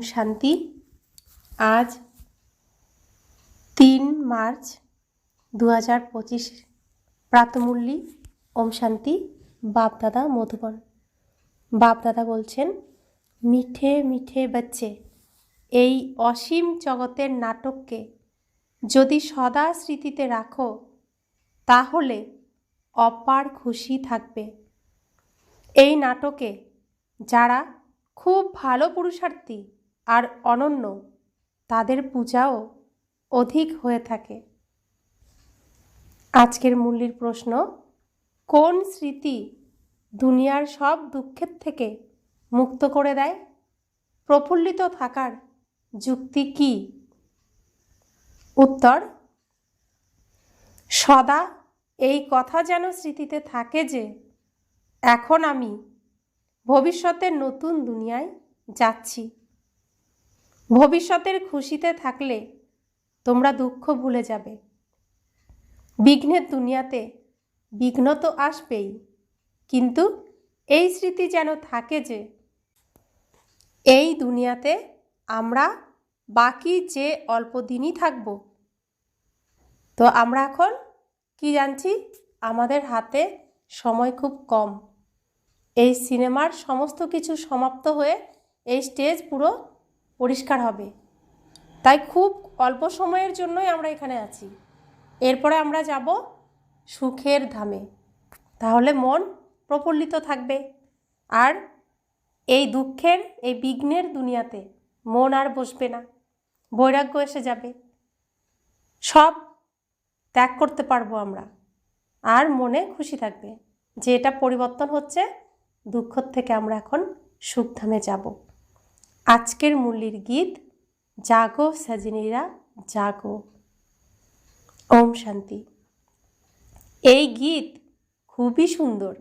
শান্তি। আজ 3 মার্চ 2025 প্রাতমূল্যি। ওম শান্তি। বাপদাদা মধুবন। বাপদাদা বলছেন, মিঠে মিঠে বাচ্চে, এই অসীম জগতের নাটককে যদি সদা স্মৃতিতে রাখো তাহলে অপার খুশি থাকবে। এই নাটকে যারা খুব ভালো পুরুষার্থী আর অনন্য তাদের পূজাও অধিক হয়ে থাকে। আজকের মূল্যের প্রশ্ন, কোন স্মৃতি দুনিয়ার সব দুঃখের থেকে মুক্ত করে দেয়? প্রফুল্লিত থাকার যুক্তি কি? উত্তর, সদা এই কথা যেন স্মৃতিতে থাকে যে এখন আমি ভবিষ্যতের নতুন দুনিয়ায় যাচ্ছি। ভবিষ্যতের খুশিতে থাকলে তোমরা দুঃখ ভুলে যাবে। বিঘ্নের দুনিয়াতে বিঘ্ন তো আসবেই, কিন্তু এই স্মৃতি যেন থাকে যে এই দুনিয়াতে আমরা বাকি যে অল্প দিনই থাকব। তো আমরা এখন কি জানছি? আমাদের হাতে সময় খুব কম। এই সিনেমার সমস্ত কিছু সমাপ্ত হয়ে এই স্টেজ পুরো পরিষ্কার হবে, তাই খুব অল্প সময়ের জন্যই আমরা এখানে আছি। এরপরে আমরা যাব সুখের ধামে, তাহলে মন প্রফুল্লিত থাকবে। আর এই দুঃখের, এই বিঘ্নের দুনিয়াতে মন আর বসবে না, বৈরাগ্য এসে যাবে, সব ত্যাগ করতে পারবো আমরা, আর মনে খুশি থাকবে যে এটা পরিবর্তন হচ্ছে। দুঃখ থেকে আমরা এখন সুখধামে যাব। আজকের মুরলির গীত, জাগো সজনীরা জাগো। ওম শান্তি। এই গীত খুবই সুন্দর।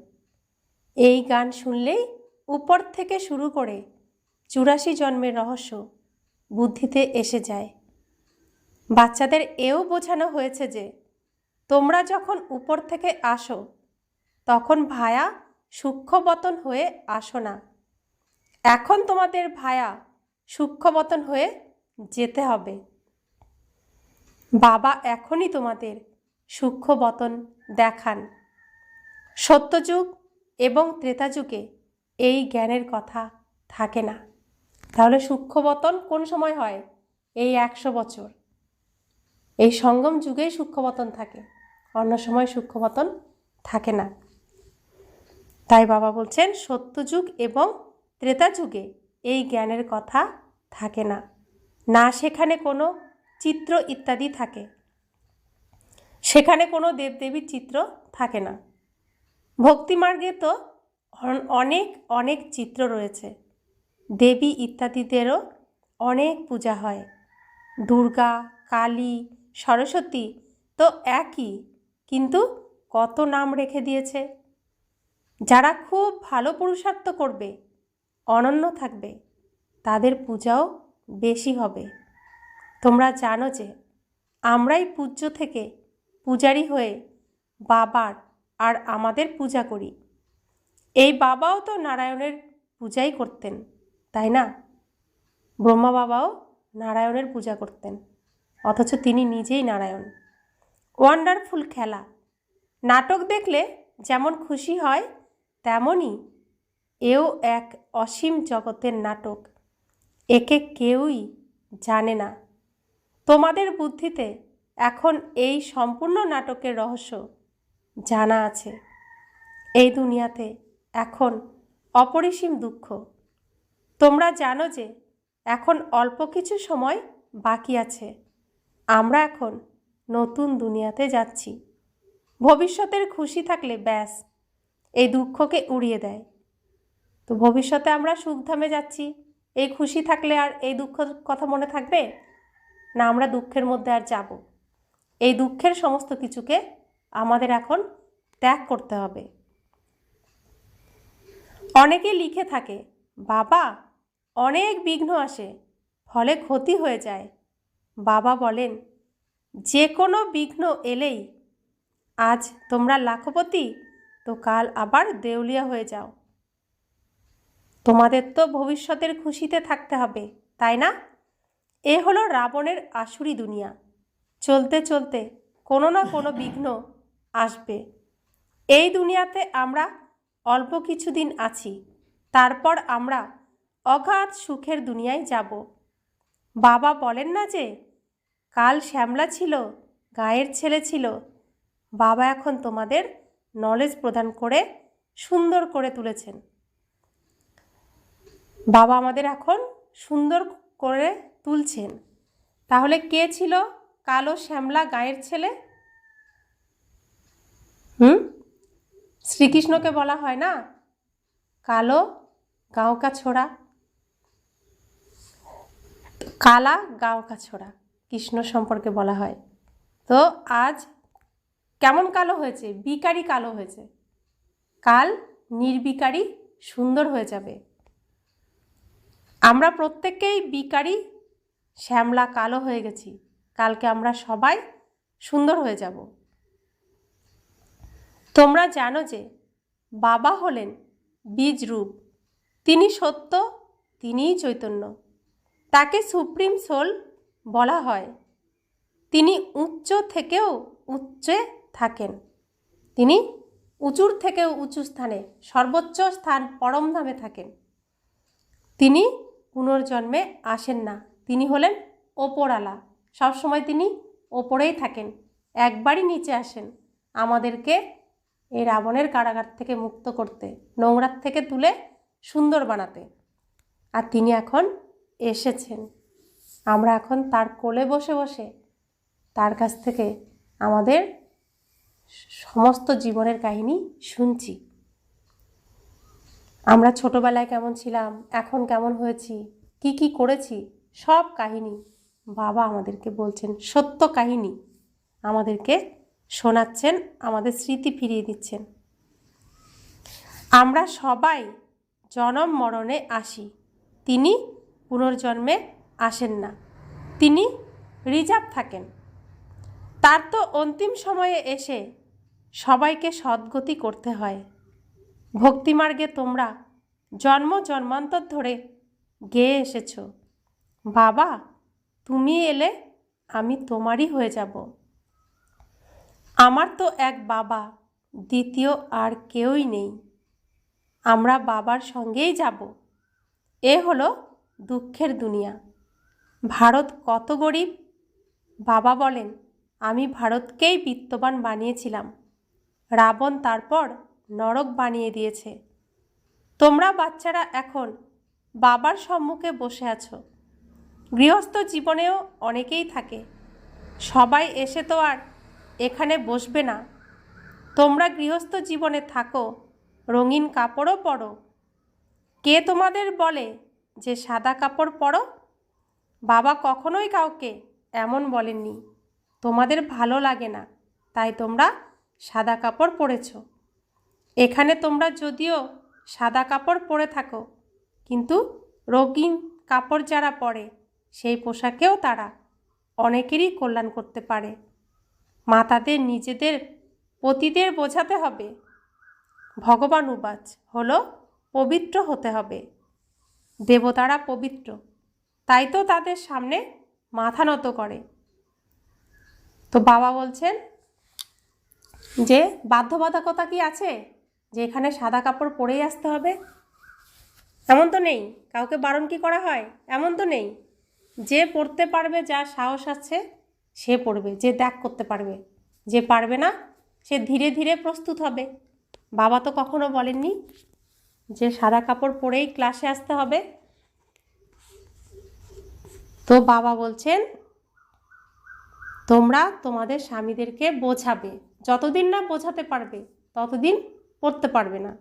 এই গান শুনলেই উপর থেকে শুরু করে 84 জন্মের রহস্য বুদ্ধিতে এসে যায়। বাচ্চাদের এও বোঝানো হয়েছে যে তোমরা যখন উপর থেকে আসো তখন ভায়া সূক্ষ্মবতন হয়ে আসো না। এখন তোমাদের ভায়া সূক্ষ্মবতন হয়ে যেতে হবে। বাবা এখনই তোমাদের সূক্ষ্মবতন দেখান। সত্যযুগ এবং ত্রেতাযুগে এই জ্ঞানের কথা থাকে না। তাহলে সূক্ষ্মবতন কোন সময় হয়? এই 100 বছর। এই সঙ্গম যুগেই সূক্ষ্মবতন থাকে, অন্য সময় সূক্ষ্মবতন থাকে না। তাই বাবা বলছেন, সত্যযুগ এবং ত্রেতাযুগে এই জ্ঞানের কথা থাকে না, না সেখানে কোনো চিত্র ইত্যাদি থাকে, সেখানে কোনো দেবদেবীর চিত্র থাকে না। ভক্তিমার্গে তো অনেক অনেক চিত্র রয়েছে, দেবী ইত্যাদিদেরও অনেক পূজা হয়। দুর্গা, কালী, সরস্বতী তো একই, কিন্তু কত নাম রেখে দিয়েছে। যারা খুব ভালো পুরুষার্থ করবে, অনন্য থাকবে, তাদের পূজাও বেশি হবে। তোমরা জানো যে আমরাই পূজ্য থেকে পূজারী হয়ে বাবার আর আমাদের পূজা করি। এই বাবাও তো নারায়ণের পূজাই করতেন, তাই না? ব্রহ্মা বাবাও নারায়ণের পূজা করতেন, অথচ তিনি নিজেই নারায়ণ। ওয়ান্ডারফুল খেলা। নাটক দেখলে যেমন খুশি হয়, তেমনই এও এক অসীম জগতের নাটক। একে কেউই জানে না। তোমাদের বুদ্ধিতে এখন এই সম্পূর্ণ নাটকের রহস্য জানা আছে। এই দুনিয়াতে এখন অপরিসীম দুঃখ। তোমরা জানো যে এখন অল্প কিছু সময় বাকি আছে। আমরা এখন নতুন দুনিয়াতে যাচ্ছি। ভবিষ্যতের খুশি থাকলে ব্যাস এই দুঃখকে উড়িয়ে দেয়। তো ভবিষ্যতে আমরা সুখধামে যাচ্ছি, এই খুশি থাকলে আর এই দুঃখের কথা মনে থাকবে না? আমরা দুঃখের মধ্যে আর যাব? এই দুঃখের সমস্ত কিছুকে আমাদের এখন ত্যাগ করতে হবে। অনেকে লিখে থাকে, বাবা অনেক বিঘ্ন আসে, ফলে ক্ষতি হয়ে যায়। বাবা বলেন, যে কোনো বিঘ্ন এলেই আজ তোমরা লাখপতি, তো কাল আবার দেউলিয়া হয়ে যাও। তোমাদের তো ভবিষ্যতের খুশিতে থাকতে হবে, তাই না? এ হলো রাবণের আসুরি দুনিয়া। চলতে চলতে কোনো না কোনো বিঘ্ন আসবে। এই দুনিয়াতে আমরা অল্প কিছুদিন আছি, তারপর আমরা অগাধ সুখের দুনিয়ায় যাব। বাবা বলেন না যে কাল শ্যামলা ছিল, গায়ের ছেলে ছিল। বাবা এখন তোমাদের নলেজ প্রদান করে সুন্দর করে তুলেছেন। বাবা আমাদের এখন সুন্দর করে তুলছেন। তাহলে কে ছিল কালো শ্যামলা গায়ের ছেলে? শ্রীকৃষ্ণকে বলা হয় না কালো গাঁও কা ছোড়া, কালা গাঁও কা ছোড়া, কৃষ্ণ সম্পর্কে বলা হয়। তো আজ কেমন কালো হয়েছে? বিকারি কালো হয়েছে। কাল নির্বিকারী সুন্দর হয়ে যাবে। আমরা প্রত্যেককেই বিকারি শ্যামলা কালো হয়ে গেছি। কালকে আমরা সবাই সুন্দর হয়ে যাব। তোমরা জানো যে বাবা হলেন বীজ রূপ। তিনি সত্য, তিনিই চৈতন্য। তাকে সুপ্রিম সোল বলা হয়। তিনি উচ্চ থেকেও উচ্চে থাকেন। তিনি উঁচুর থেকেও উঁচু স্থানে, সর্বোচ্চ স্থান পরমধামে থাকেন। তিনি পুনর্জন্মে আসেন না। তিনি হলেন ওপরওয়ালা। সবসময় তিনি ওপরেই থাকেন। একবারই নিচে আসেন আমাদেরকে এই রাবণের কারাগার থেকে মুক্ত করতে, নোংরার থেকে তুলে সুন্দর বানাতে। আর তিনি এখন এসেছেন। আমরা এখন তার কোলে বসে বসে তার কাছ থেকে আমাদের সমস্ত জীবনের কাহিনী শুনছি। আমরা ছোটবেলায় কেমন ছিলাম, এখন কেমন হয়েছি, কি কি করেছি, সব কাহিনী বাবা আমাদেরকে বলছেন। সত্য কাহিনী আমাদেরকে শোনাচ্ছেন, আমাদের স্মৃতি ফিরিয়ে দিচ্ছেন। আমরা সবাই জনম মরণে আসি, তিনি পুনর্জন্মে আসেন না। তিনি রিজার্ভ থাকেন। তার তো অন্তিম সময়ে এসে সবাইকে সদ্গতি করতে হয়। ভক্তিমার্গে তোমরা জন্ম জন্মান্তর ধরে গেয়ে এসেছ, বাবা তুমি এলে আমি তোমারই হয়ে যাব। আমার তো এক বাবা, দ্বিতীয় আর কেউই নেই। আমরা বাবার সঙ্গেই যাব। এ হলো দুঃখের দুনিয়া। ভারত কত গরিব। বাবা বলেন আমি ভারতকেই বিত্তবান বানিয়েছিলাম। রাবণ তারপর নরক বানিয়ে দিয়েছে। তোমরা বাচ্চারা এখন বাবার সম্মুখে বসে আছো। গৃহস্থ জীবনেও অনেকেই থাকে। সবাই এসে তো আর এখানে বসবে না। তোমরা গৃহস্থ জীবনে থাকো, রঙিন কাপড়ও পরো। কে তোমাদের বলে যে সাদা কাপড় পরো? বাবা কখনোই কাউকে এমন বলেননি। তোমাদের ভালো লাগে না, তাই তোমরা সাদা কাপড় পরেছ। এখানে তোমরা যদিও সাদা কাপড় পরে থাকো, কিন্তু রঙিন কাপড় যারা পরে সেই পোশাকেও তারা অনেকেরই কল্যাণ করতে পারে। মাতাদের নিজেদের পতিদের বোঝাতে হবে। ভগবান উবাচ হলো পবিত্র হতে হবে। দেবতারা পবিত্র, তাই তো তাদের সামনে মাথা নত করে। তো বাবা বলছেন যে বাধ্যবাধকতা কি আছে যে এখানে সাদা কাপড় পরেই আসতে হবে? এমন তো নেই। কাউকে বারণ কি করা হয়? এমন তো নেই। যে পড়তে পারবে, যার সাহস আছে সে পড়বে, যে ত্যাগ করতে পারবে। যে পারবে না সে ধীরে ধীরে প্রস্তুত হবে। বাবা তো কখনো বলেননি যে সাদা কাপড় পরেই ক্লাসে আসতে হবে। তো বাবা বলছেন তোমরা তোমাদের স্বামীদেরকে বোঝাবে। যতদিন না বোঝাতে পারবে ততদিন পড়তে পারবে না।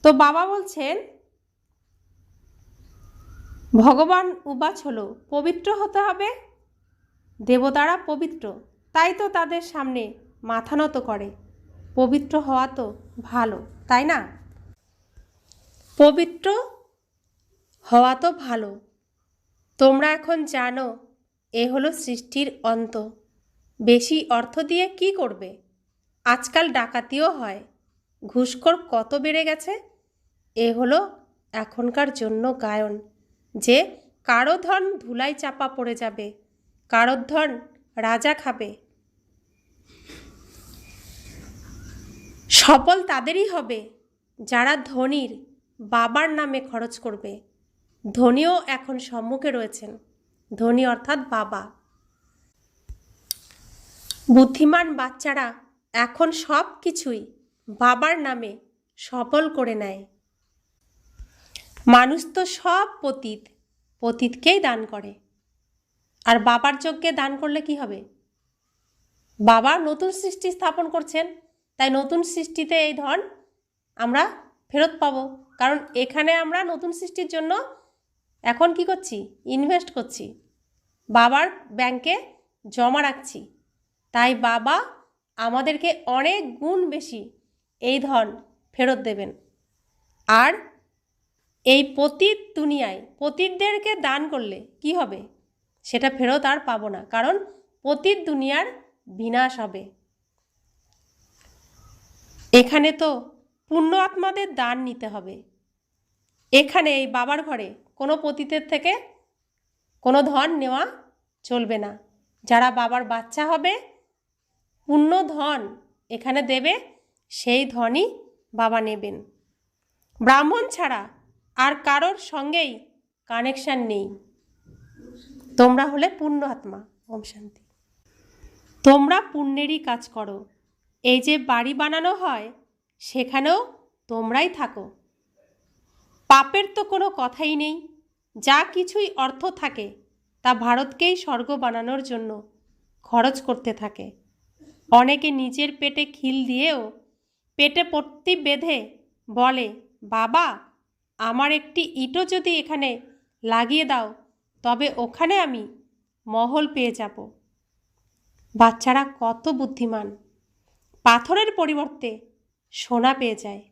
তো বাবা বলছেন ভগবান উবাচ হলো পবিত্র হতে হবে। দেবতারা পবিত্র, তাই তো তাদের সামনে মাথা নত করে। পবিত্র হওয়া তো ভালো, তাই না? পবিত্র হওয়া তো ভালো। তোমরা এখন জানো এ হলো সৃষ্টির অন্ত। বেশি অর্থ দিয়ে কি করবে? আজকাল ডাকাতিও হয়। ঘুষখোর কত বেড়ে গেছে। এ হলো এখনকার জন্য গায়ন, যে কারো ধন ধুলায় চাপা পড়ে যাবে, কারোর ধন রাজা খাবে। সফল তাদেরই হবে যারা ধনীর বাবার নামে খরচ করবে। ধনীও এখন সম্মুখে রয়েছেন, ধনী অর্থাৎ বাবা। বুদ্ধিমান বাচ্চারা এখন সব কিছুই বাবার নামে সফল করে নেয়। মানুষ তো সব পতিত, পতিতকেই দান করে। আর বাবার যজ্ঞে দান করলে কি হবে? বাবা নতুন সৃষ্টি স্থাপন করছেন, তাই নতুন সৃষ্টিতে এই ধন আমরা ফেরত পাবো। কারণ এখানে আমরা নতুন সৃষ্টির জন্য এখন কি করছি? ইনভেস্ট করছি, বাবার ব্যাংকে জমা রাখছি। তাই বাবা আমাদেরকে অনেক গুণ বেশি এই ধন ফেরত দেবেন। আর এই পতিত দুনিয়ায় পতিতদেরকে দান করলে কি হবে? সেটা ফেরত আর পাবো না, কারণ পতিত দুনিয়ার বিনাশ হবে। এখানে তো পুণ্য আত্মাদের দান নিতে হবে। এখানে এই বাবার ঘরে কোনো পতিতের থেকে কোনো ধন নেওয়া চলবে না। যারা বাবার বাচ্চা হবে, পুণ্য ধন এখানে দেবে, সেই ধনই বাবা নেবেন। ব্রাহ্মণ ছাড়া আর কারোর সঙ্গেই কানেকশান নেই। তোমরা হলে পুণ্য আত্মা। ওম শান্তি। তোমরা পুণ্যেরই কাজ করো। এই যে বাড়ি বানানো হয়, সেখানেও তোমরাই থাকো। পাপের তো কোনো কথাই নেই। যা কিছুই অর্থ থাকে তা ভারতকেই স্বর্গ বানানোর জন্য খরচ করতে থাকে। অনেকে নিজের পেটে খিল দিয়েও পেটে পট্টি বেঁধে বলে, বাবা আমার একটি ইটও যদি এখানে লাগিয়ে দাও, তবে ওখানে আমি মহল পেয়ে যাব। বাচ্চারা কত বুদ্ধিমান, পাথরের পরিবর্তে সোনা পেয়ে যায়।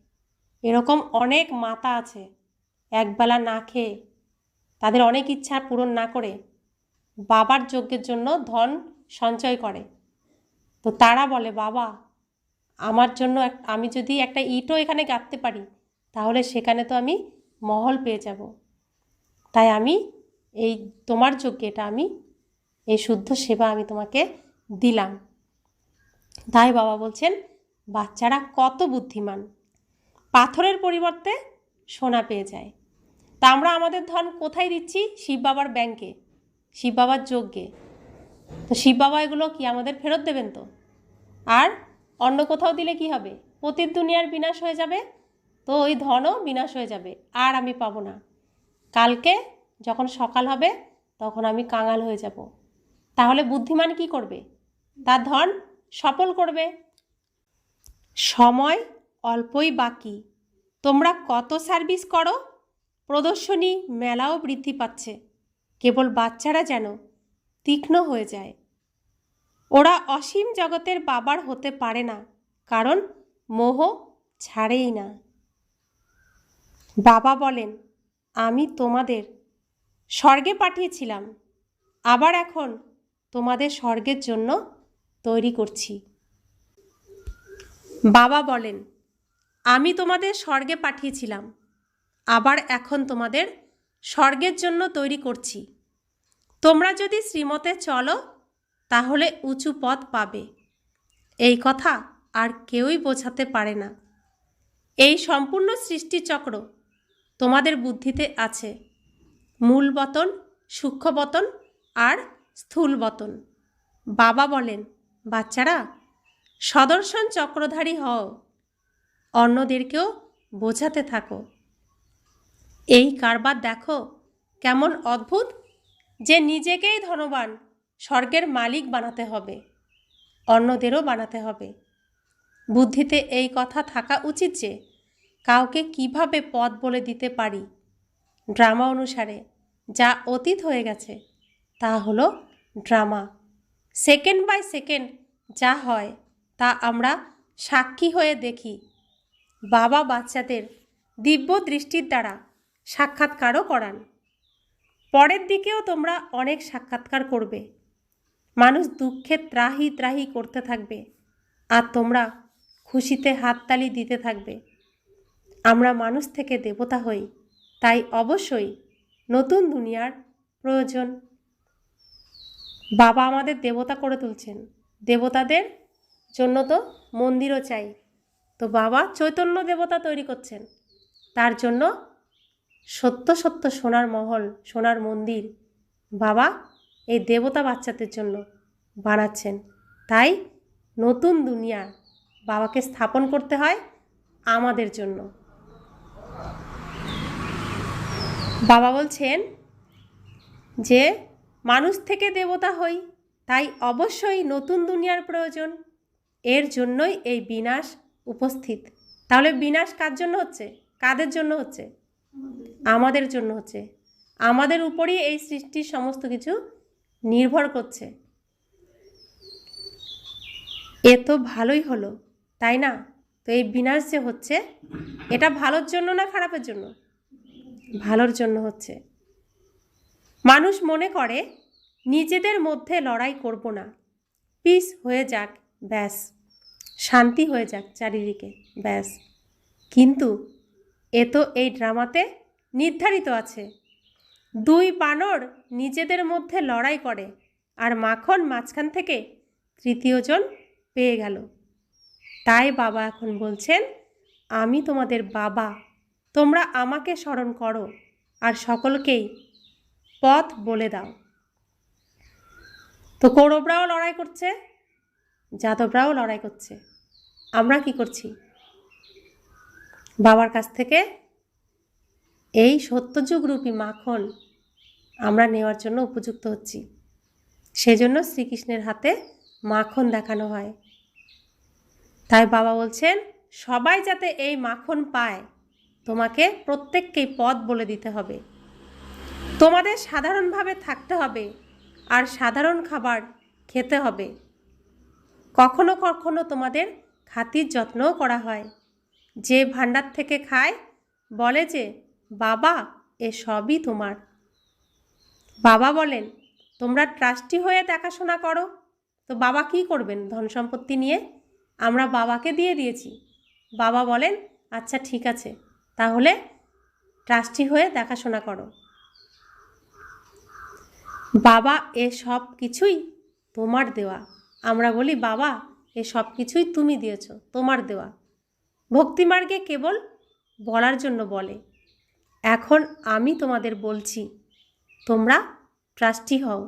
এরকম অনেক মাতা আছে, একবেলা না খেয়ে তাদের অনেক ইচ্ছা পূরণ না করে বাবার যজ্ঞের জন্য ধন সঞ্চয় করে। তো তারা বলে, বাবা আমার জন্য আমি যদি একটা ইটও এখানে গাঁথতে পারি, তাহলে সেখানে তো আমি মহল পেয়ে যাব। তাই আমি এই তোমার যজ্ঞে এটা আমি এই শুদ্ধ সেবা আমি তোমাকে দিলাম। তাই বাবা বলছেন বাচ্চারা কত বুদ্ধিমান, পাথরের পরিবর্তে সোনা পেয়ে যায়। তা আমরা আমাদের ধন কোথায় দিচ্ছি? শিব বাবার ব্যাংকে, শিব বাবার যজ্ঞে। তো শিব বাবা এগুলো কি আমাদের ফেরত দেবেন তো? আর অন্য কোথাও দিলে কি হবে? পতিত দুনিয়ার বিনাশ হয়ে যাবে, তো ওই ধনও বিনাশ হয়ে যাবে, আর আমি পাবো না। কালকে যখন সকাল হবে তখন আমি কাঙাল হয়ে যাব। তাহলে বুদ্ধিমান কি করবে? তার ধন সফল করবে। সময় অল্পই বাকি, তোমরা কত সার্ভিস করো। প্রদর্শনী মেলাও বৃদ্ধি পাচ্ছে, কেবল বাচ্চারা যেন তীক্ষ্ণ হয়ে যায়। ওরা অসীম জগতের বাবার হতে পারে না, কারণ মোহ ছাড়েই না। বাবা বলেন, আমি তোমাদের স্বর্গে পাঠিয়েছিলাম, আবার এখন তোমাদের স্বর্গের জন্য তৈরি করছি। বাবা বলেন, আমি তোমাদের স্বর্গে পাঠিয়েছিলাম, আবার এখন তোমাদের স্বর্গের জন্য তৈরি করছি। তোমরা যদি শ্রীমতে চলো তাহলে উঁচু পদ পাবে। এই কথা আর কেউই বোঝাতে পারে না। এই সম্পূর্ণ সৃষ্টিচক্র তোমাদের বুদ্ধিতে আছে। মূল বতন, সূক্ষ্ম বতন আর স্থূল বতন। বাবা বলেন, বাচ্চারা সদর্শন চক্রধারী হও, অন্যদেরকেও বোঝাতে থাকো। এই কারবার দেখো কেমন অদ্ভুত, যে নিজেকেই ধনবান স্বর্গের মালিক বানাতে হবে, অন্যদেরও বানাতে হবে। বুদ্ধিতে এই কথা থাকা উচিত যে কাউকে কিভাবে পথ বলে দিতে পারি। ড্রামা অনুসারে যা অতীত হয়ে গেছে তা হলো ড্রামা। সেকেন্ড বাই সেকেন্ড যা হয় তা আমরা সাক্ষী হয়ে দেখি। বাবা বাচ্চাদের দিব্য দৃষ্টির দ্বারা সাক্ষাৎকারও করান। পরের দিকেও তোমরা অনেক সাক্ষাৎকার করবে। মানুষ দুঃখে ত্রাহি ত্রাহি করতে থাকবে, আর তোমরা খুশিতে হাততালি দিতে থাকবে। আমরা মানুষ থেকে দেবতা হই, তাই অবশ্যই নতুন দুনিয়ার প্রয়োজন। বাবা আমাদের দেবতা করে তুলছেন, দেবতাদের জন্য তো মন্দিরও চাই। তো বাবা চৈতন্য দেবতা তৈরি করছেন, তার জন্য সত্য সত্য সোনার মহল, সোনার মন্দির বাবা এই দেবতা বাচ্চাদের জন্য বানাচ্ছেন। তাই নতুন দুনিয়া বাবাকে স্থাপন করতে হয় আমাদের জন্য। বাবা বলছেন যে মানুষ থেকে দেবতা হই, তাই অবশ্যই নতুন দুনিয়ার প্রয়োজন। এর জন্যই এই বিনাশ উপস্থিত। তাহলে বিনাশ কার জন্য হচ্ছে? কাদের জন্য হচ্ছে? আমাদের জন্য হচ্ছে। আমাদের উপরই এই সৃষ্টির সমস্ত কিছু নির্ভর করছে। এ তো ভালোই হলো, তাই না? তো এই বিনাশ যে হচ্ছে, এটা ভালোর জন্য না খারাপের জন্য? ভালোর জন্য হচ্ছে। মানুষ মনে করে নিজেদের মধ্যে লড়াই করব না, পিস হয়ে যাক ব্যাস, শান্তি হয়ে যাক চারিদিকে ব্যাস। কিন্তু এ তো এই ড্রামাতে নির্ধারিত আছে। দুই বানর নিজেদের মধ্যে লড়াই করে, আর মাখন মাঝখান থেকে তৃতীয়জন পেয়ে গেল। তাই বাবা এখন বলছেন, আমি তোমাদের বাবা, তোমরা আমাকে স্মরণ করো আর সকলকেই পথ বলে দাও। তো কৌরবরাও লড়াই করছে, যাদবরাও লড়াই করছে। আমরা কি করছি? বাবার কাছ থেকে এই সত্যযুগরূপী মাখন আমরা নেওয়ার জন্য উপযুক্ত হচ্ছি। সেজন্য শ্রীকৃষ্ণের হাতে মাখন দেখানো হয়। তাই বাবা বলছেন, সবাই যাতে এই মাখন পায়, তোমাকে প্রত্যেককেই পথ বলে দিতে হবে। তোমাদের সাধারণভাবে থাকতে হবে আর সাধারণ খাবার খেতে হবে। কখনো কখনো তোমাদের খাতির যত্নও করা হয়। যে ভাণ্ডার থেকে খায় বলে যে, বাবা এ সবই তোমার। বাবা বলেন, তোমরা ট্রাস্টি হয়ে দেখাশোনা করো। তো বাবা কি করবেন ধন সম্পত্তি নিয়ে? আমরা বাবাকে দিয়ে দিয়েছি। বাবা বলেন, আচ্ছা ঠিক আছে, তাহলে ট্রাস্টি হয়ে দেখাশোনা করো। বাবা এ সব কিছুই তোমার দেওয়া। আমরা বলি, বাবা এ সব কিছুই তুমি দিয়েছ, তোমার দেওয়া। ভক্তিমার্গে কেবল বলার জন্য বলে। এখন আমি তোমাদের বলছি, তোমরা ট্রাস্টি হও।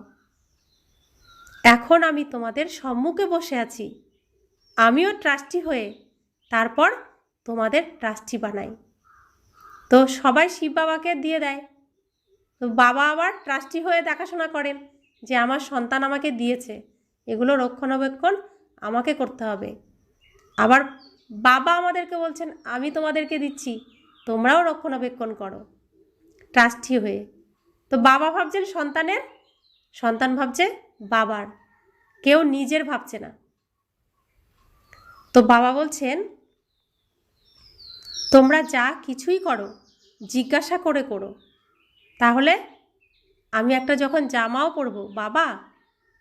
এখন আমি তোমাদের সম্মুখে বসে আছি, আমিও ট্রাস্টি হয়ে তারপর তোমাদের ট্রাস্টি বানাই। তো সবাই শিব বাবাকে দিয়ে দেয়। তো বাবা আবার ট্রাস্টি হয়ে দেখাশোনা করেন যে আমার সন্তান আমাকে দিয়েছে, এগুলো রক্ষণাবেক্ষণ আমাকে করতে হবে। আবার বাবা আমাদেরকে বলছেন, আমি তোমাদেরকে দিচ্ছি, তোমরাও রক্ষণাবেক্ষণ করো ট্রাস্টি হয়ে। তো বাবা ভাবছেন সন্তানের, সন্তান ভাবছে বাবার, কেউ নিজের ভাবছে না। তো বাবা বলছেন, তোমরা যা কিছুই করো জিজ্ঞাসা করে করো। তাহলে আমি একটা যখন জামাও পরবো, বাবা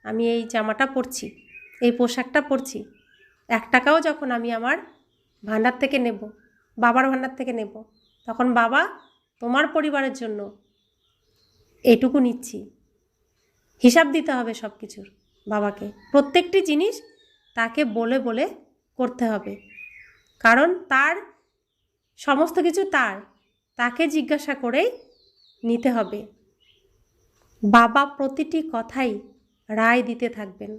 আমি এই জামাটা পরছি, এই পোশাকটা পরছি, 1 টাকাও যখন আমি আমার ভাণ্ডার থেকে নেব, বাবার ভাণ্ডার থেকে নেব, তখন বাবা তোমার পরিবারের জন্য এটুকু নিচ্ছি। হিসাব দিতে হবে সব কিছুর বাবাকে। প্রত্যেকটি জিনিস তাকে বলে বলে করতে হবে, কারণ তার সমস্ত কিছু তাকে জিজ্ঞাসা করেই নিতে হবে। বাবা প্রতিটি কথাই রায় দিতে থাকবেন।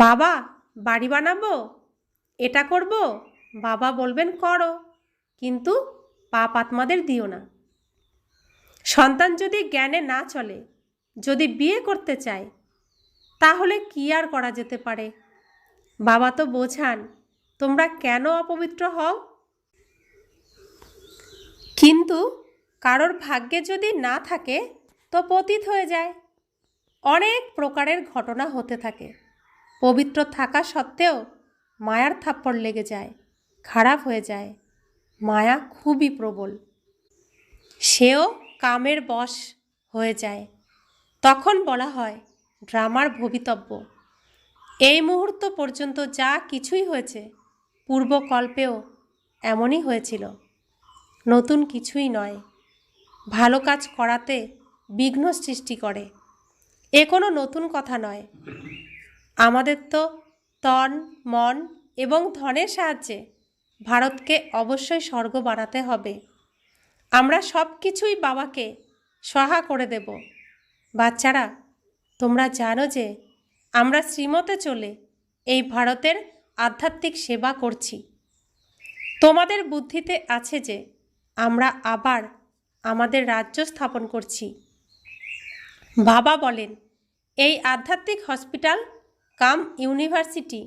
বাবা বাড়ি বানাবো, এটা করব, বাবা বলবেন করো, কিন্তু পাপ আত্মাদের দিও না। সন্তান যদি জ্ঞানে না চলে, যদি বিয়ে করতে চায়, তাহলে কি আর করা যেতে পারে? বাবা তো বোঝান, তোমরা কেন অপবিত্র হও। কিন্তু কারোর ভাগ্যে যদি না থাকে তো পতিত হয়ে যায়। অনেক প্রকারের ঘটনা হতে থাকে। পবিত্র থাকা সত্ত্বেও মায়ার থাপ্পড় লেগে যায়, খারাপ হয়ে যায়। মায়া খুবই প্রবল, সেও কামের বশ হয়ে যায়। তখন বলা হয় ড্রামার ভবিতব্য। এই মুহূর্ত পর্যন্ত যা কিছুই হয়েছে পূর্বকল্পেও এমনই হয়েছিল, নতুন কিছুই নয়। ভালো কাজ করাতে বিঘ্ন সৃষ্টি করে। এ কোনো নতুন কথা নয়। আমাদের তো তন মন এবং ধনের সাহায্যে ভারতকে অবশ্যই স্বর্গ বানাতে হবে। আমরা সব কিছুই বাবাকে সহায় করে দেব। বাচ্চারা, তোমরা জানো যে আমরা শ্রীমতে চলে এই ভারতের আধ্যাত্মিক সেবা করছি। তোমাদের বুদ্ধিতে আছে যে আমরা আবার আমাদের রাজ্য স্থাপন করছি। বাবা বলেন, এই আধ্যাত্মিক হসপিটাল কাম ইউনিভার্সিটি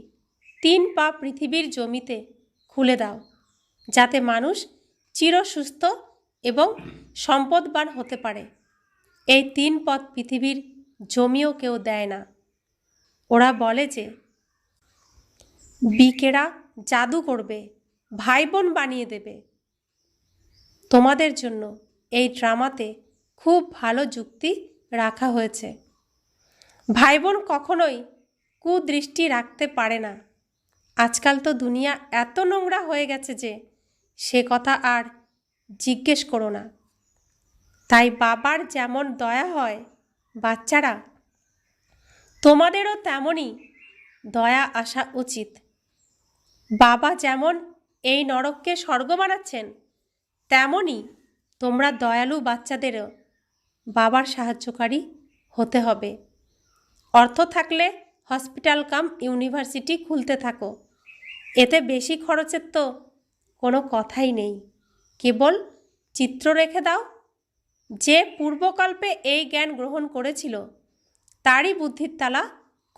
3 পা পৃথিবীর জমিতে খুলে দাও, যাতে মানুষ চিরসুস্থ এবং সম্পদবান হতে পারে। এই 3 পথ পৃথিবীর জমিও কেউ দেয় না। ওরা বলে যে বিকেরা জাদু করবে, ভাই বোন বানিয়ে দেবে। তোমাদের জন্য এই ড্রামাতে খুব ভালো যুক্তি রাখা হয়েছে। ভাই বোন কখনোই কুদৃষ্টি রাখতে পারে না। আজকাল তো দুনিয়া এত নোংরা হয়ে গেছে যে সে কথা আর জিজ্ঞেস করো না। তাই বাবার যেমন দয়া হয়, বাচ্চারা তোমাদেরও তেমনই দয়া আসা উচিত। বাবা যেমন এই নরককে স্বর্গ বানাচ্ছেন, তেমনই তোমরা দয়ালু বাচ্চাদেরও বাবার সাহায্যকারী হতে হবে। অর্থ থাকলে হসপিটাল কাম ইউনিভার্সিটি খুলতে থাকো। এতে বেশি খরচের তো কোনো কথাই নেই। কেবল চিত্র রেখে দাও। যে পূর্বকল্পে এই জ্ঞান গ্রহণ করেছিল তারই বুদ্ধির তালা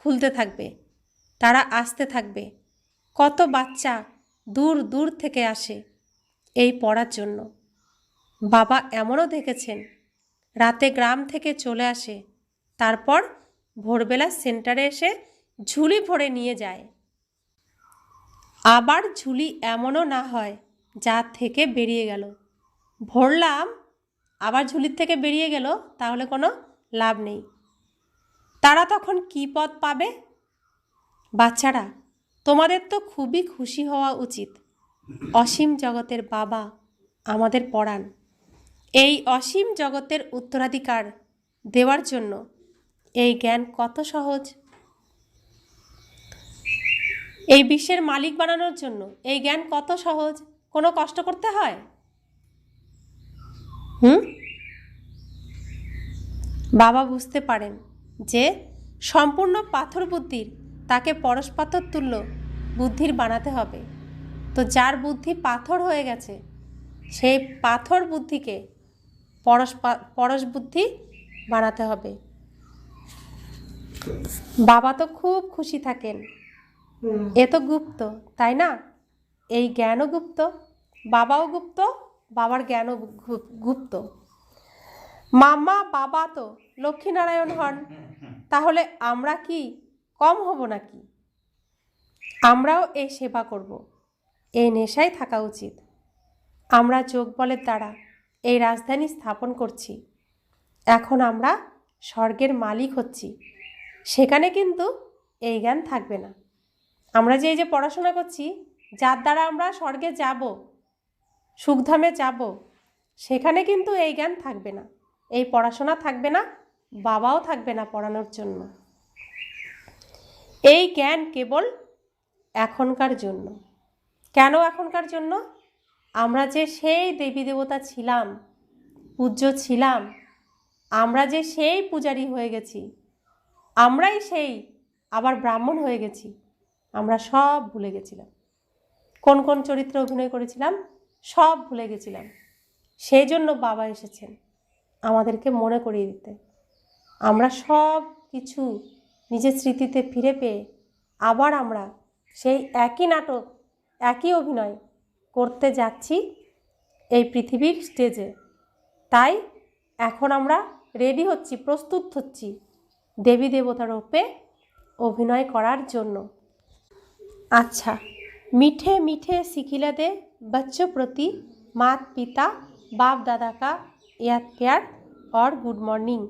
খুলতে থাকবে। তারা আসতে থাকবে। কত বাচ্চা দূর দূর থেকে আসে এই পড়ার জন্য। বাবা এমনও দেখেছেন, রাতে গ্রাম থেকে চলে আসে, তারপর ভোরবেলা সেন্টারে এসে ঝুলি ভরে নিয়ে যায়। আবার ঝুলি এমনও না হয় যা থেকে বেরিয়ে গেল। ভরলাম, আবার ঝুলির থেকে বেরিয়ে গেল, তাহলে কোনো লাভ নেই। তারা তখন কী পথ পাবে? বাচ্চারা, তোমাদের তো খুবই খুশি হওয়া উচিত। অসীম জগতের বাবা আমাদের পড়ান। এই অসীম জগতের উত্তরাধিকার দেওয়ার জন্য এই জ্ঞান কত সহজ। এই বিশ্বের মালিক বানানোর জন্য এই জ্ঞান কত সহজ। কোনো কষ্ট করতে হয়? বাবা বুঝতে পারেন যে সম্পূর্ণ পাথর বুদ্ধির তাকে পরশপাথর তুল্য বুদ্ধির বানাতে হবে। তো যার বুদ্ধি পাথর হয়ে গেছে সেই পাথর বুদ্ধিকে পরশ বুদ্ধি বানাতে হবে। বাবা তো খুব খুশি থাকেন। এ তো গুপ্ত, তাই না? এই জ্ঞানও গুপ্ত, বাবাও গুপ্ত, বাবার জ্ঞানও গুপ্ত। মাম্মা বাবা তো লক্ষ্মীনারায়ণ হন, তাহলে আমরা কি কম হব নাকি? আমরাও এই সেবা করব, এই নেশায় থাকা উচিত। আমরা যোগ বলের দ্বারা এই রাজধানী স্থাপন করছি। এখন আমরা স্বর্গের মালিক হচ্ছি। সেখানে কিন্তু এই জ্ঞান থাকবে না। আমরা যে এই যে পড়াশোনা করছি, যার দ্বারা আমরা স্বর্গে যাব, সুখধামে যাব, সেখানে কিন্তু এই জ্ঞান থাকবে না, এই পড়াশোনা থাকবে না, বাবাও থাকবে না পড়ানোর জন্য। এই জ্ঞান কেবল এখনকার জন্য। কেন এখনকার জন্য? আমরা যে সেই দেবী দেবতা ছিলাম, পূজ্য ছিলাম, আমরা যে সেই পূজারী হয়ে গেছি, আমরাই সেই আবার ব্রাহ্মণ হয়ে গেছি, আমরা সব ভুলে গেছিলাম। কোন কোন চরিত্রে অভিনয় করেছিলাম সব ভুলে গেছিলাম। সেই জন্য বাবা এসেছেন আমাদেরকে মনে করিয়ে দিতে। আমরা সব কিছু নিজের স্মৃতিতে ফিরে পেয়ে আবার আমরা সেই একই নাটক, একই অভিনয় করতে যাচ্ছি এই পৃথিবীর স্টেজে। তাই এখন আমরা রেডি হচ্ছি, প্রস্তুত হচ্ছি দেবী দেবতার রূপে অভিনয় করার জন্য। अच्छा, मीठे मीठे सिखिला दे बच्चों प्रति माता पिता बाप दादा का याद प्यार और गुड मॉर्निंग।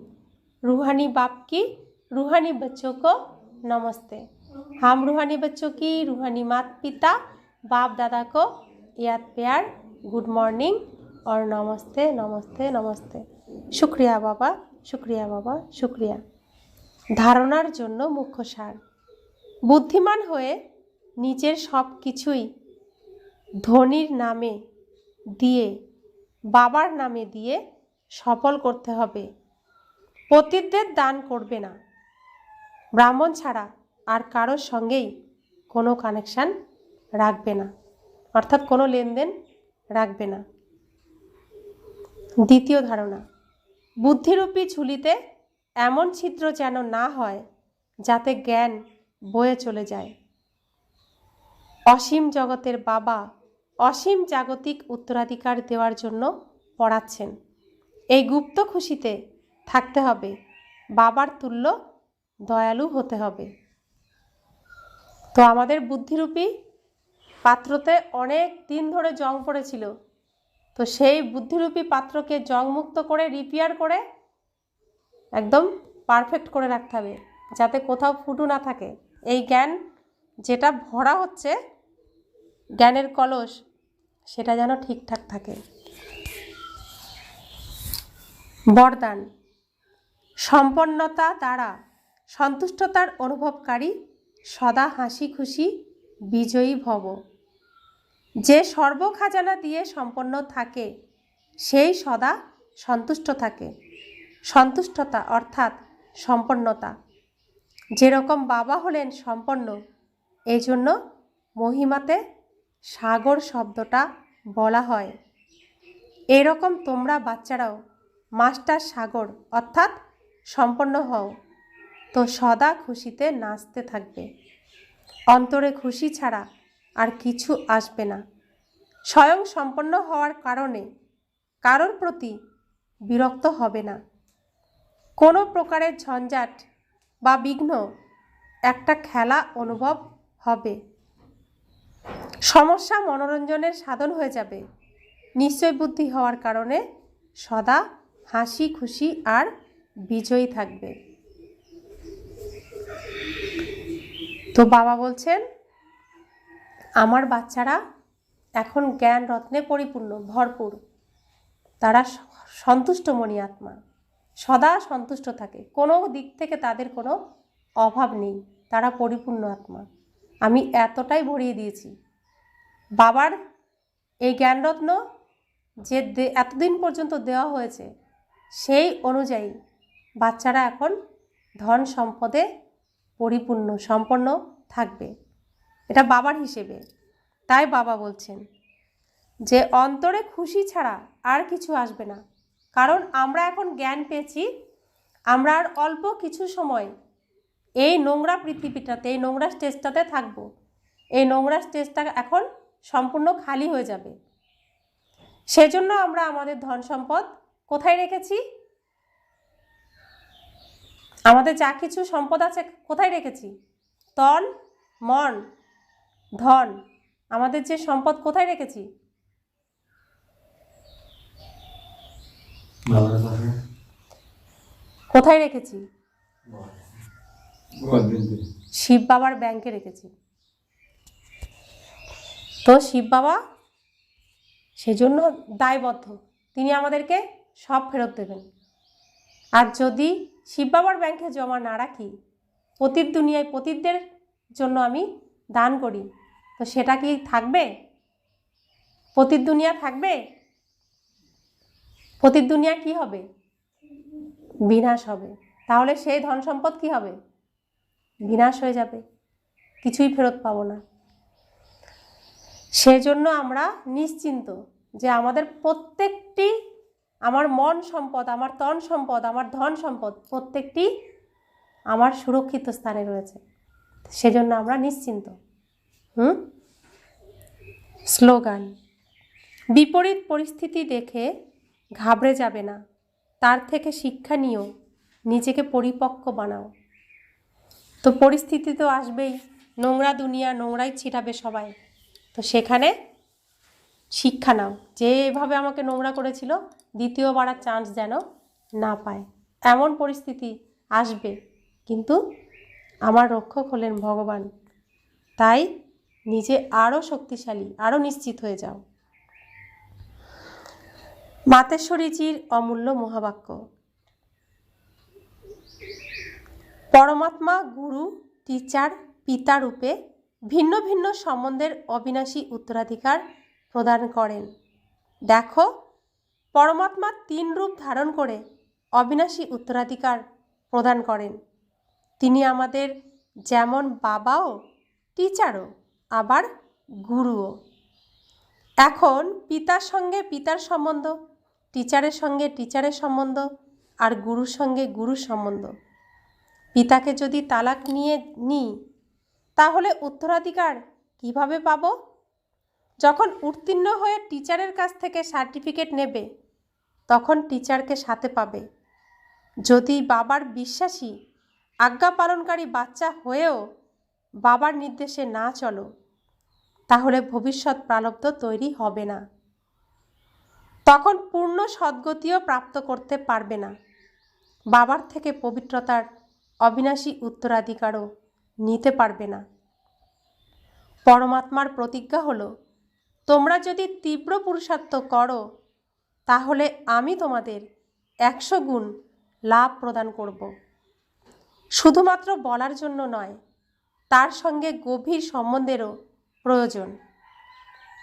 रूहानी बाप की रूहानी बच्चों को नमस्ते। हम रूहानी बच्चों की रूहानी माता पिता बाप दादा को याद प्यार, गुड मॉर्निंग और नमस्ते नमस्ते नमस्ते। शुक्रिया बाबा। শুক্রিয়া বাবা, শুক্রিয়া। ধারণার জন্য মুখ্য সার। বুদ্ধিমান হয়ে নিজের সব কিছুই ধনীর নামে দিয়ে, বাবার নামে দিয়ে সফল করতে হবে। পতিতদের দান করবে না। ব্রাহ্মণ ছাড়া আর কারোর সঙ্গেই কোনো কানেকশান রাখবে না, অর্থাৎ কোনো লেনদেন রাখবে না। দ্বিতীয় ধারণা, বুদ্ধিরূপী ঝুলিতে এমন ছিদ্র যেন না হয় যাতে জ্ঞান বয়ে চলে যায়। অসীম জগতের বাবা অসীম জাগতিক উত্তরাধিকার দেওয়ার জন্য পড়াচ্ছেন। এই গুপ্ত খুশিতে থাকতে হবে, বাবার তুল্য দয়ালু হতে হবে। তো আমাদের বুদ্ধিরূপী পাত্রতে অনেক দিন ধরে জং পড়েছিল, তো সেই বুদ্ধিরূপী পাত্রকে জংমুক্ত করে রিপেয়ার করে একদম পারফেক্ট করে রাখতে হবে, যাতে কোথাও ফুটো না থাকে। এই জ্ঞান যেটা ভরা হচ্ছে, জ্ঞানের কলস, সেটা যেন ঠিকঠাক থাকে। বরদান, সম্পন্নতা দ্বারা সন্তুষ্টতার অনুভবকারী সদা হাসি খুশি বিজয়ী ভব। যে সর্বখাজানা দিয়ে সম্পন্ন থাকে সেই সদা সন্তুষ্ট থাকে। সন্তুষ্টতা অর্থাৎ সম্পন্নতা। যেরকম বাবা হলেন সম্পন্ন, এই জন্য মহিমাতে সাগর শব্দটা বলা হয়। এরকম তোমরা বাচ্চারাও মাস্টার সাগর অর্থাৎ সম্পন্ন হও, তো সদা খুশিতে নাচতে থাকবে। অন্তরে খুশি ছাড়া আর কিছু আসবে না। স্বয়ং সম্পন্ন হওয়ার কারণে কারোর প্রতি বিরক্ত হবে না। কোনো প্রকারের ঝঞ্ঝাট বা বিঘ্ন একটা খেলা অনুভব হবে। সমস্যা মনোরঞ্জনের সাধন হয়ে যাবে। নিশ্চয় বুদ্ধি হওয়ার কারণে সদা হাসি খুশি আর বিজয়ী থাকবে। তো বাবা বলছেন, আমার বাচ্চারা এখন জ্ঞান রত্নে পরিপূর্ণ, ভরপুর। তারা সন্তুষ্ট মনি আত্মা, সদা সন্তুষ্ট থাকে। কোনো দিক থেকে তাদের কোনো অভাব নেই, তারা পরিপূর্ণ আত্মা। আমি এতটাই ভরিয়ে দিয়েছি। বাবার এই জ্ঞানরত্ন যে এতদিন পর্যন্ত দেওয়া হয়েছে, সেই অনুযায়ী বাচ্চারা এখন ধন সম্পদে পরিপূর্ণ সম্পন্ন থাকবে। এটা বাবার হিসেবে। তাই বাবা বলছেন যে অন্তরে খুশি ছাড়া আর কিছু আসবে না। কারণ আমরা এখন জ্ঞান পেয়েছি, আমরা আর অল্প কিছু সময় এই নোংরা পৃথিবীটাতে, এই নোংরা স্টেজটাতে থাকবো। এই নোংরা স্টেজটা এখন সম্পূর্ণ খালি হয়ে যাবে। সেজন্য আমরা আমাদের ধন সম্পদ কোথায় রেখেছি? আমাদের যা কিছু সম্পদ আছে কোথায় রেখেছি? তন, মন, ধন, আমাদের যে সম্পদ কোথায় রেখেছি? কোথায় রেখেছি? শিব বাবার ব্যাংকে রেখেছি। তো শিব বাবা সেজন্য দায়বদ্ধ, তিনি আমাদেরকে সব ফেরত দেবেন। আর যদি শিব বাবার ব্যাংকে জমা না রাখি, পতিত দুনিয়ায় পতিতদের জন্য আমি দান করি, তো সেটা কি থাকবে? পতিত দুনিয়া থাকবে? পতিত দুনিয়া কি হবে? বিনাশ হবে। তাহলে সেই ধন সম্পদ কি হবে? বিনাশ হয়ে যাবে, কিছুই ফেরত পাবো না। সেজন্য আমরা নিশ্চিন্ত যে আমাদের প্রত্যেকটি, আমার মন সম্পদ, আমার তন সম্পদ, আমার ধন সম্পদ প্রত্যেকটি আমার সুরক্ষিত স্থানে রয়েছে। সেজন্য আমরা নিশ্চিন্ত। স্লোগান, বিপরীত পরিস্থিতি দেখে ঘাবড়ে যাবে না, তার থেকে শিক্ষা নিও, নিজেকে পরিপক্ক বানাও। তো পরিস্থিতি তো আসবেই, নোংরা দুনিয়া, নোংরাই ছিটাবে সবাই। তো সেখানে শিক্ষা নাও, যেভাবে আমাকে নোংরা করেছিল দ্বিতীয়বার আর চান্স যেন না পায়। এমন পরিস্থিতি আসবে, কিন্তু আমার রক্ষক হলেন ভগবান। তাই নিজে আরও শক্তিশালী, আরও নিশ্চিত হয়ে যাও। মাতেশ্বরীজির অমূল্য মহাবাক্য। পরমাত্মা গুরু, টিচার, পিতা রূপে ভিন্ন ভিন্ন সম্বন্ধের অবিনাশী উত্তরাধিকার প্রদান করেন। দেখো, পরমাত্মা 3 রূপ ধারণ করে অবিনাশী উত্তরাধিকার প্রদান করেন। তিনি আমাদের যেমন বাবাও, টিচারও, আবার গুরুও। এখন পিতার সঙ্গে পিতার সম্বন্ধ, টিচারের সঙ্গে টিচারের সম্বন্ধ, আর গুরুর সঙ্গে গুরুর সম্বন্ধ। পিতাকে যদি তালাক নিয়ে নিই, তাহলে উত্তরাধিকার কিভাবে পাব? যখন উত্তীর্ণ হয়ে টিচারের কাছ থেকে সার্টিফিকেট নেবে, তখন টিচারকে সাথে পাবে। যদি বাবার বিশ্বাসী, আজ্ঞা পালনকারী বাচ্চা হয়েও বাবার নির্দেশে না চলো, তাহলে ভবিষ্যৎ প্রারব্ধ তৈরি হবে না। তখন পূর্ণ সদ্গতিও প্রাপ্ত করতে পারবে না। বাবার থেকে পবিত্রতার অবিনাশী উত্তরাধিকারও নিতে পারবে না। পরমাত্মার প্রতিজ্ঞা হলো, তোমরা যদি তীব্র পুরুষার্থ করো, তাহলে আমি তোমাদের 100 গুণ লাভ প্রদান করব। শুধুমাত্র বলার জন্য নয়, তার সঙ্গে গভীর সম্বন্ধেরও প্রয়োজন।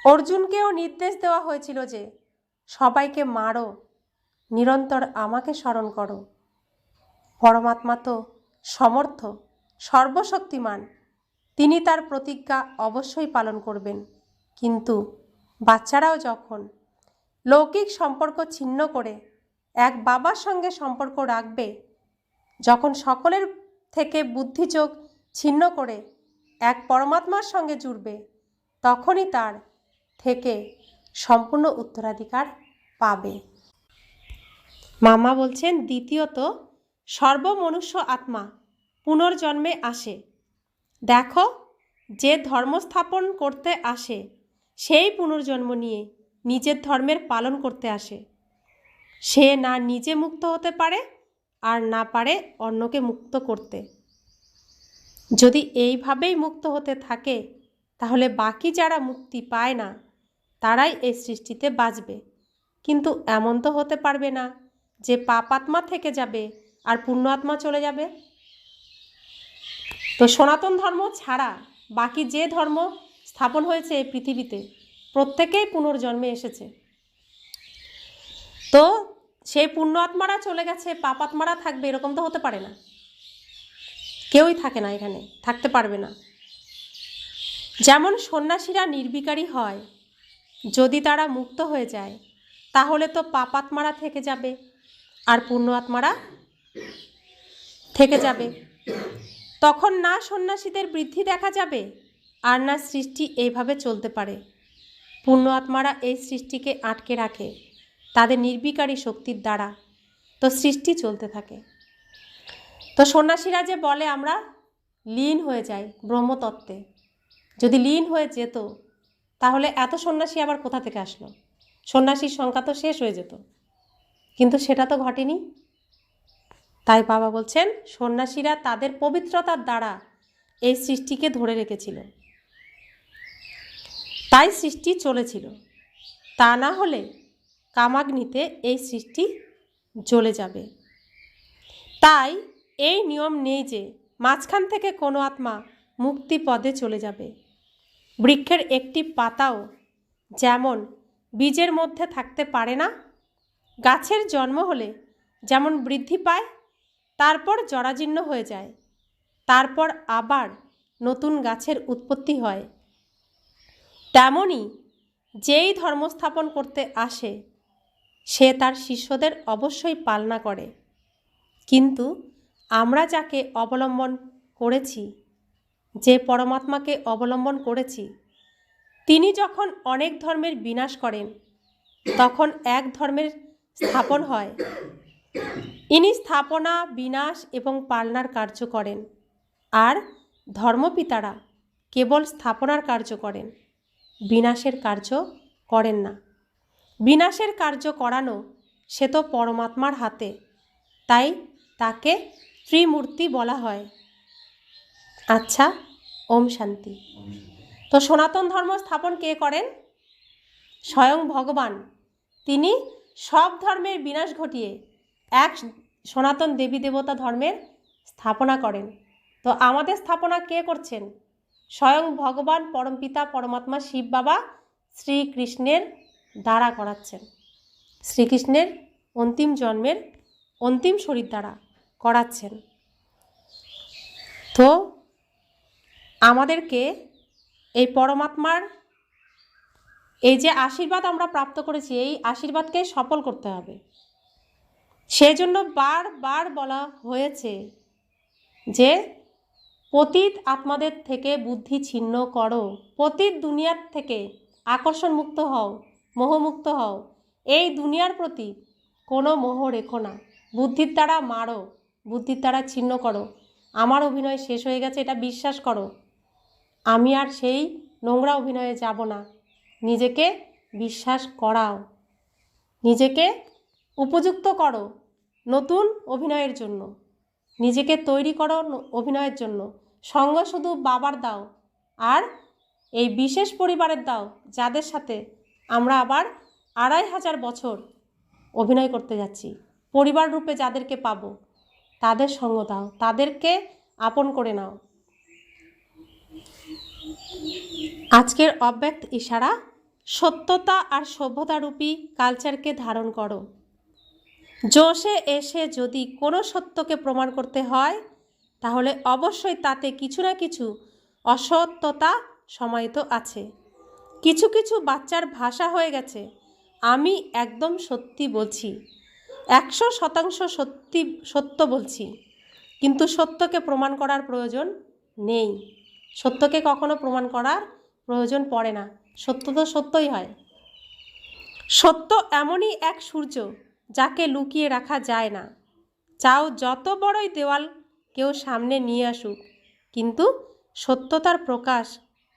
অর্জুনকেও নির্দেশ দেওয়া হয়েছিল যে সবাইকে মারো, নিরন্তর আমাকে স্মরণ করো। পরমাত্মা তো সমর্থ, সর্বশক্তিমান, তিনি তার প্রতিজ্ঞা অবশ্যই পালন করবেন। কিন্তু বাচ্চারাও যখন লৌকিক সম্পর্ক ছিন্ন করে এক বাবার সঙ্গে সম্পর্ক রাখবে, যখন সকলের থেকে বুদ্ধিযোগ ছিন্ন করে এক পরমাত্মার সঙ্গে জুড়বে, তখনই তার থেকে সম্পূর্ণ উত্তরাধিকার পাবে। মামা বলছেন, দ্বিতীয়ত, সর্বমনুষ্য আত্মা পুনর্জন্মে আসে। দেখো, যে ধর্ম স্থাপন করতে আসে, সেই পুনর্জন্ম নিয়ে নিজের ধর্মের পালন করতে আসে। সে না নিজে মুক্ত হতে পারে, আর না পারে অন্যকে মুক্ত করতে। যদি এইভাবেই মুক্ত হতে থাকে, তাহলে বাকি যারা মুক্তি পায় না, তারাই এই সৃষ্টিতে বাঁচবে। কিন্তু এমন তো হতে পারবে না যে পাপাত্মা থেকে যাবে আর পুণ্য আত্মা চলে যাবে। তো সনাতন ধর্ম ছাড়া বাকি যে ধর্ম স্থাপন হয়েছে এই পৃথিবীতে, প্রত্যেকেই পুনর্জন্মে এসেছে। তো সেই পুণ্য আত্মারা চলে গেছে, পাপাত্মারা থাকবে, এরকম তো হতে পারে না। কেউই থাকে না, এখানে থাকতে পারবে না। যেমন সন্ন্যাসীরা নির্বিকারী হয়, যদি তারা মুক্ত হয়ে যায়, তাহলে তো পাপাত্মারা থেকে যাবে আর পুণ্য আত্মারা থেকে যাবে। তখন না সন্ন্যাসীদের বৃদ্ধি দেখা যাবে, আর না সৃষ্টি এইভাবে চলতে পারে। পুণ্য আত্মারা এই সৃষ্টিকে আটকে রাখে তাদের নির্বিকারী শক্তির দ্বারা, তো সৃষ্টি চলতে থাকে। তো সন্ন্যাসীরা যে বলে আমরা লীন হয়ে যাই ব্রহ্মতত্ত্বে, যদি লীন হয়ে যেত, তাহলে এত সন্ন্যাসী আবার কোথা থেকে আসলো? সন্ন্যাসীর সংখ্যা তো শেষ হয়ে যেত, কিন্তু সেটা তো ঘটেনি। তাই বাবা বলছেন, সন্ন্যাসীরা তাদের পবিত্রতার দ্বারা এই সৃষ্টিকে ধরে রেখেছিল, তাই সৃষ্টি চলেছিল। তা না হলে কামাগ্নিতে এই সৃষ্টি জ্বলে যাবে। তাই এই নিয়ম নেই যে মাঝখান থেকে কোনো আত্মা মুক্তি পদে চলে যাবে। বৃক্ষের একটি পাতাও যেমন বীজের মধ্যে থাকতে পারে না, গাছের জন্ম হলে যেমন বৃদ্ধি পায়, তারপর জরাজীর্ণ হয়ে যায়, তারপর আবার নতুন গাছের উৎপত্তি হয়, তেমনি যেই ধর্মস্থাপন করতে আসে, সে তার শিষ্যদের অবশ্যই পালনা করে। কিন্তু আমরা যাকে অবলম্বন করেছি, যে পরমাত্মাকে অবলম্বন করেছি, তিনি যখন অনেক ধর্মের বিনাশ করেন, তখন এক ধর্মের স্থাপন হয়। ইনি স্থাপনা, বিনাশ এবং পালনার কার্য করেন, আর ধর্মপিতারা কেবল স্থাপনার কার্য করেন, বিনাশের কার্য করেন না। বিনাশের কার্য করানো সে তো পরমাত্মার হাতে, তাই তাকে ত্রিমূর্তি বলা হয়। আচ্ছা, ওম শান্তি। তো সনাতন ধর্ম স্থাপন কে করেন? স্বয়ং ভগবান। তিনি সব ধর্মের বিনাশ ঘটিয়ে এক সনাতন দেবী দেবতা ধর্মের স্থাপনা করেন। তো আমাদের স্থাপনা কে করছেন? স্বয়ং ভগবান পরমপিতা পরমাত্মা শিব বাবা শ্রীকৃষ্ণের দ্বারা করাচ্ছেন। শ্রীকৃষ্ণের অন্তিম জন্মের অন্তিম শরীর দ্বারা করাচ্ছেন। তো আমাদেরকে এই পরমাত্মার এই যে আশীর্বাদ আমরা প্রাপ্ত করেছি, এই আশীর্বাদকে সফল করতে হবে। সেই জন্য বারবার বলা হয়েছে যে পতিত আত্মাদের থেকে বুদ্ধি ছিন্ন করো, পতিত দুনিয়ার থেকে আকর্ষণ মুক্ত হও, মোহমুক্ত হও। এই দুনিয়ার প্রতি কোনো মোহ রেখো না, বুদ্ধির দ্বারা মারো, বুদ্ধির দ্বারা ছিন্ন করো। আমার অভিনয় শেষ হয়ে গেছে এটা বিশ্বাস করো, আমি আর সেই নোংরা অভিনয়ে যাব না। নিজেকে বিশ্বাস করাও, নিজেকে উপযুক্ত করো নতুন অভিনয়ের জন্য, নিজেকে তৈরি করো অভিনয়ের জন্য। সঙ্গ শুধু বাবার দাও আর এই বিশেষ পরিবারের দাও, যাদের সাথে আমরা আবার 2500 বছর অভিনয় করতে যাচ্ছি। পরিবার রূপে যাদেরকে পাবো তাদের সঙ্গ দাও, তাদেরকে আপন করে নাও। আজকের অব্যক্ত ইশারা, সত্যতা আর সভ্যতারূপী কালচারকে ধারণ করো। জোশে এসে যদি কোনো সত্যকে প্রমাণ করতে হয় তাহলে অবশ্যই তাতে কিছু না কিছু অসত্যতা সমাহিত আছে। কিছু কিছু বাচ্চার ভাষা হয়ে গেছে আমি একদম সত্যি বলছি, 100% সত্য বলছি, কিন্তু সত্যকে প্রমাণ করার প্রয়োজন নেই। সত্যকে কখনো প্রমাণ করার প্রয়োজন পড়ে না, সত্য তো সত্যই হয়। সত্য এমনই এক সূর্য যাকে লুকিয়ে রাখা যায় না। চাও যত বড়ই দেওয়াল কেউ সামনে নিয়ে আসুক, কিন্তু সত্যতার প্রকাশ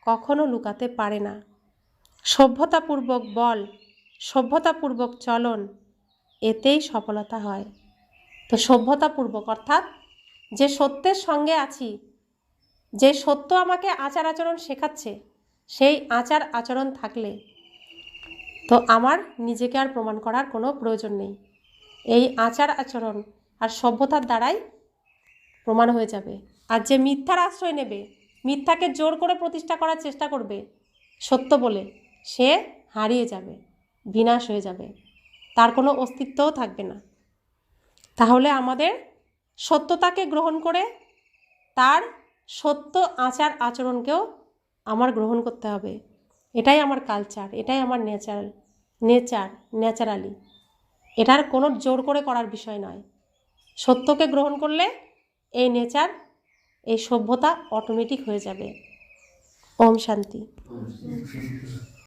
কখনো লুকাতে পারে না। সভ্যতাপূর্বক বল, সভ্যতাপূর্বক চলন, এতেই সফলতা হয়। তো সভ্যতাপূর্বক অর্থাৎ যে সত্যের সঙ্গে আছি, যে সত্য আমাকে আচার আচরণ শেখাচ্ছে, সেই আচার আচরণ থাকলে তো আমার নিজেকে আর প্রমাণ করার কোনো প্রয়োজন নেই। এই আচার আচরণ আর সভ্যতার দ্বারাই প্রমাণ হয়ে যাবে। আর যে মিথ্যার আশ্রয় নেবে, মিথ্যাকে জোর করে প্রতিষ্ঠা করার চেষ্টা করবে সত্য বলে, সে হারিয়ে যাবে, বিনাশ হয়ে যাবে, তার কোনো অস্তিত্বও থাকবে না। তাহলে আমাদের সত্যতাকে গ্রহণ করে তার সত্য আচার আচরণকেও আমার গ্রহণ করতে হবে। এটাই আমার কালচার, এটাই আমার ন্যাচারালি। এটার কোনো জোর করে করার বিষয় নয়। সত্যকে গ্রহণ করলে এই নেচার, এই সভ্যতা অটোমেটিক হয়ে যাবে। ওম শান্তি।